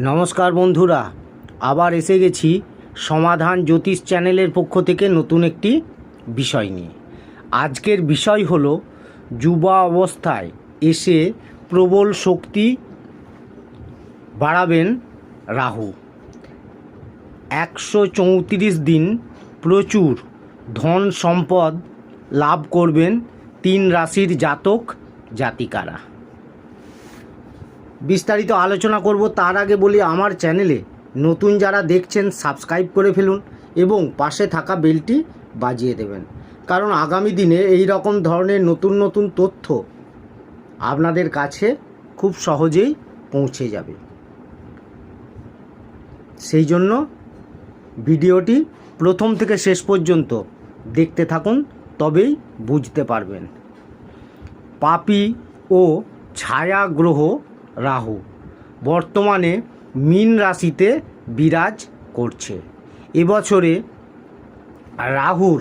নমস্কার বন্ধুরা, আবার এসে গেছি সমাধান জ্যোতিষ চ্যানেলের পক্ষ থেকে নতুন একটি বিষয় নিয়ে। আজকের বিষয় হলো যুবা অবস্থায় এসে প্রবল শক্তি বাড়াবেন রাহু। 134 দিন প্রচুর ধন সম্পদ লাভ করবেন 3 রাশির জাতক জাতিকারা। বিস্তারিত আলোচনা করব। তার আগে বলি, আমার চ্যানেলে নতুন যারা দেখছেন সাবস্ক্রাইব করে ফেলুন এবং পাশে থাকা বেলটি বাজিয়ে দেবেন, কারণ আগামী দিনে এই রকম ধরনের নতুন নতুন তথ্য আপনাদের কাছে খুব সহজেই পৌঁছে যাবে। সেই জন্য ভিডিওটি প্রথম থেকে শেষ পর্যন্ত দেখতে থাকুন, তবেই বুঝতে পারবেন। পাপী ও ছায়া গ্রহ রাহু বর্তমানে মীন রাশিতে বিরাজ করছে। এবছরে রাহুর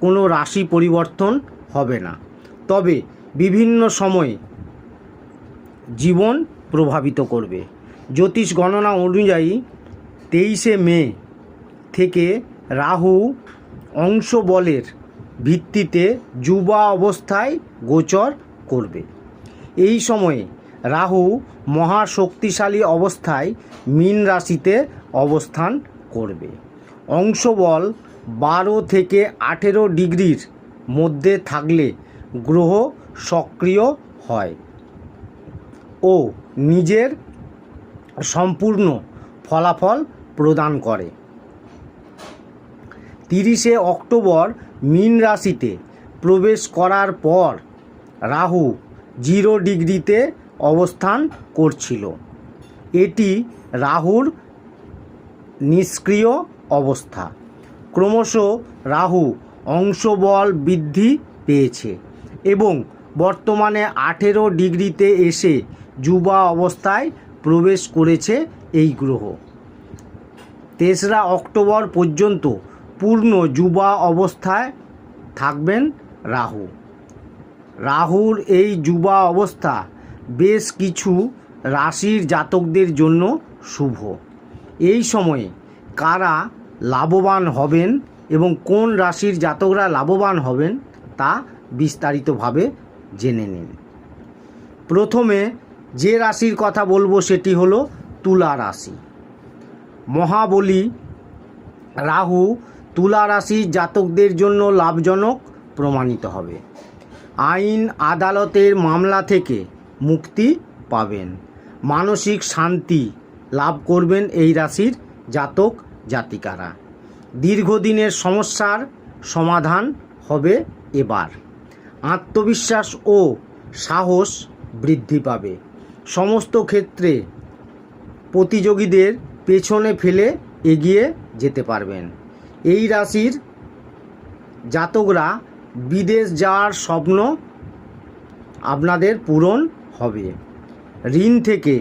কোনো রাশি পরিবর্তন হবে না, তবে বিভিন্ন সময়ে জীবন প্রভাবিত করবে। জ্যোতিষ গণনা অনুযায়ী 23শে মে থেকে রাহু অংশ বলের ভিত্তিতে যুবা অবস্থায় গোচর করবে। এই সময়ে রাহু মহাশক্তিশালী অবস্থায় মীন রাশিতে অবস্থান করবে। অংশবল 12 থেকে 18 ডিগ্রির মধ্যে থাকলে গ্রহ সক্রিয় হয় ও নিজের সম্পূর্ণ ফলাফল প্রদান করে। 30শে অক্টোবর মীন রাশিতে প্রবেশ করার পর রাহু 0 ডিগ্রিতে অবস্থান করছিল। এটি রাহুর নিষ্ক্রিয় অবস্থা। ক্রমশ রাহু অংশবল বৃদ্ধি পেয়েছে এবং বর্তমানে 18 ডিগ্রিতে এসে যুবা অবস্থায় প্রবেশ করেছে এই গ্রহ। 3রা অক্টোবর পর্যন্ত পূর্ণ যুবা অবস্থায় থাকবেন রাহু। রাহুর এই যুবা অবস্থা বেশ কিছু রাশির জাতকদের জন্য শুভ। এই সময়ে কারা লাভবান হবেন এবং কোন রাশির জাতকরা লাভবান হবেন তা বিস্তারিতভাবে জেনে নিন। প্রথমে যে রাশির কথা বলবো সেটি হলো তুলা রাশি। মহাবলী রাহু তুলা রাশির জাতকদের জন্য লাভজনক প্রমাণিত হবে। আইন আদালতের মামলা থেকে মুক্তি পাবেন। মানসিক শান্তি লাভ করবেন এই রাশির জাতক জাতিকারা। দীর্ঘদিনের সমস্যার সমাধান হবে এবার। আত্মবিশ্বাস ও সাহস বৃদ্ধি পাবে। সমস্ত ক্ষেত্রে প্রতিযোগীদের পেছনে ফেলে এগিয়ে যেতে পারবেন। এই রাশির জাতকরা বিদেশ যাওয়ার স্বপ্ন আপনাদের পূরণ হবে। ঋণ থেকে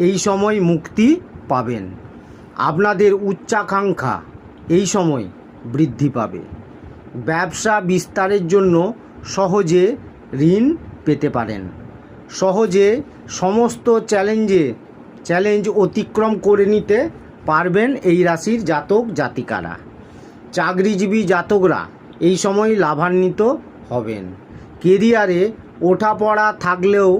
এই সময় মুক্তি পাবেন। আপনাদের উচ্চাকাঙ্ক্ষা এই সময় বৃদ্ধি পাবে। ব্যবসা বিস্তারের জন্য সহজে ঋণ পেতে পারেন। সহজে সমস্ত চ্যালেঞ্জ অতিক্রম করে নিতে পারবেন এই রাশির জাতক জাতিকারা। চাকরিজীবী জাতকরা এই সময় লাভান্বিত হবেন। কেরিয়ারে ওঠাপড়া থাকলেও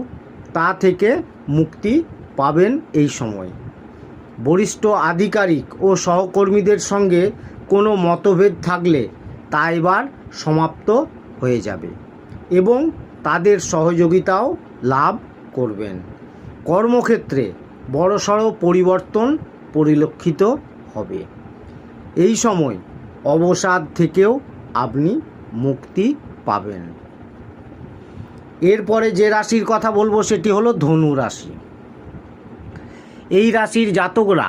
তা থেকে মুক্তি পাবেন এই সময়। বরিষ্ঠ আধিকারিক ও সহকর্মীদের সঙ্গে কোনো মতভেদ থাকলে তা এবার সমাপ্ত হয়ে যাবে এবং তাদের সহযোগিতাও লাভ করবেন। কর্মক্ষেত্রে বড়সড় পরিবর্তন পরিলক্ষিত হবে। এই সময় অবসাদ থেকেও আপনি মুক্তি পাবেন। এরপরে যে রাশির কথা বলবো সেটি হলো ধনু রাশি। এই রাশির জাতকরা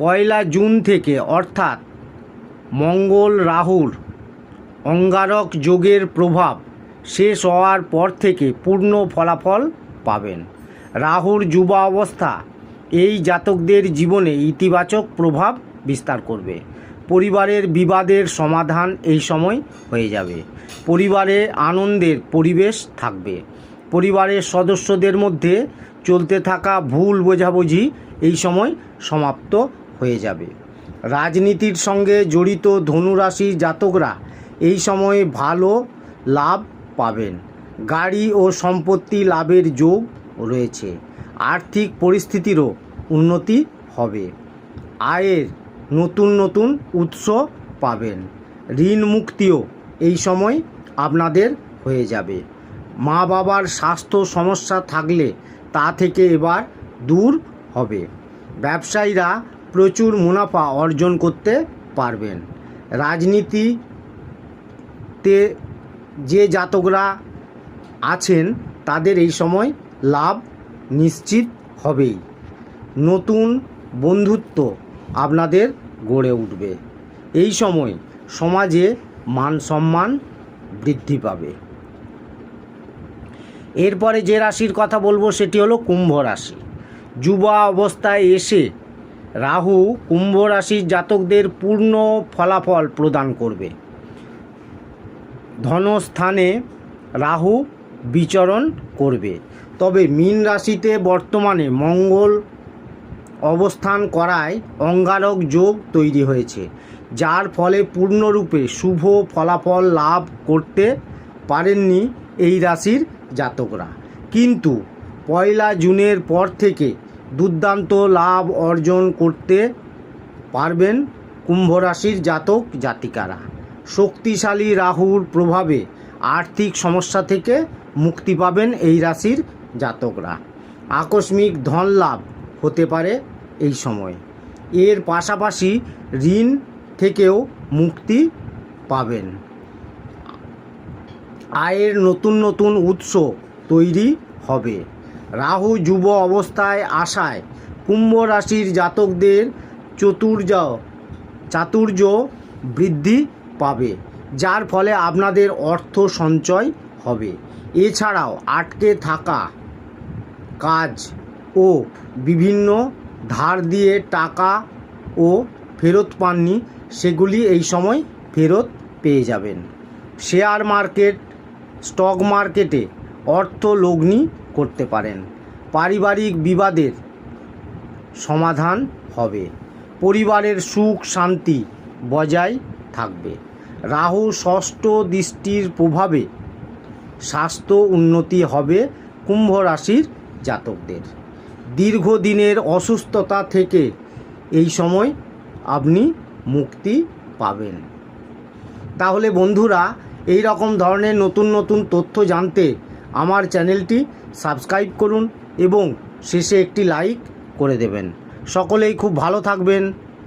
1 জুন থেকে অর্থাৎ মঙ্গল রাহুর অঙ্গারক যোগের প্রভাব শেষ হওয়ার পর থেকে পূর্ণ ফলাফল পাবেন। রাহুর যুবা অবস্থা এই জাতকদের জীবনে ইতিবাচক প্রভাব বিস্তার করবে। পরিবারের বিবাদের সমাধান এই সময় হয়ে যাবে। পরিবারে আনন্দের পরিবেশ থাকবে। পরিবারের সদস্যদের মধ্যে চলতে থাকা ভুল বোঝাবুঝি এই সময় সমাপ্ত হয়ে যাবে। রাজনীতির সঙ্গে জড়িত ধনুরাশি জাতকরা এই সময়ে ভালো লাভ পাবেন। গাড়ি ও সম্পত্তি লাভের যোগ রয়েছে। আর্থিক পরিস্থিতিরও উন্নতি হবে। আয়ের নতুন নতুন উৎস পাবেন। ঋণ মুক্তিও এই সময় আপনাদের হয়ে যাবে। মা বাবার স্বাস্থ্য সমস্যা থাকলে তা থেকে এবার দূর হবে। ব্যবসায়ীরা প্রচুর মুনাফা অর্জন করতে পারবেন। রাজনীতিতে যে জাতকরা আছেন তাদের এই সময় লাভ নিশ্চিত হবেই। নতুন বন্ধুত্ব আপনাদের গড়ে উঠবে। এই সময় সমাজে মান সম্মান বৃদ্ধি পাবে। এরপরে যে রাশির কথা বলবো সেটি হলো কুম্ভ রাশি। যুবা অবস্থায় এসে রাহু কুম্ভ রাশির জাতকদের পূর্ণ ফলাফল প্রদান করবে। ধনস্থানে রাহু বিচরণ করবে। তবে মীন রাশিতে বর্তমানে মঙ্গল অবস্থান করায় অঙ্গারক যোগ তৈরি হয়েছে, যার ফলে পূর্ণরূপে শুভ ফলাফল লাভ করতে পারেননি এই রাশির জাতকরা। কিন্তু 1 জুনের পর থেকে দুর্দান্ত লাভ অর্জন করতে পারবেন কুম্ভ রাশির জাতক জাতিকারা। শক্তিশালী রাহুর প্রভাবে আর্থিক সমস্যা থেকে মুক্তি পাবেন এই রাশির জাতকরা। আকস্মিক ধন লাভ হতে পারে এই সময়। এর পাশাপাশি ঋণ থেকেও মুক্তি পাবেন। আয়ের নতুন নতুন উৎস তৈরি হবে। রাহু যুব অবস্থায় আসায় কুম্ভ রাশির জাতকদের চাতুর্য বৃদ্ধি পাবে, যার ফলে আপনাদের অর্থ সঞ্চয় হবে। এছাড়াও আটকে থাকা কাজ ও বিভিন্ন ধার দিয়ে টাকা ও ফেরত পাননি সেগুলি এই সময় ফেরত পেয়ে যাবেন। শেয়ার মার্কেট, স্টক মার্কেটে অর্থ লগ্নি করতে পারেন। পারিবারিক বিবাদের সমাধান হবে। পরিবারের সুখ শান্তি বজায় থাকবে। রাহু ষষ্ঠ দৃষ্টির প্রভাবে স্বাস্থ্য উন্নতি হবে কুম্ভ রাশির জাতকদের। দীর্ঘদিনের অসুস্থতা থেকে এই সময় আপনি মুক্তি পাবেন। তাহলে বন্ধুরা, এই রকম ধরনের নতুন নতুন তথ্য জানতে আমার চ্যানেলটি সাবস্ক্রাইব করুন এবং শেষে একটি লাইক করে দেবেন। সকলেই খুব ভালো থাকবেন।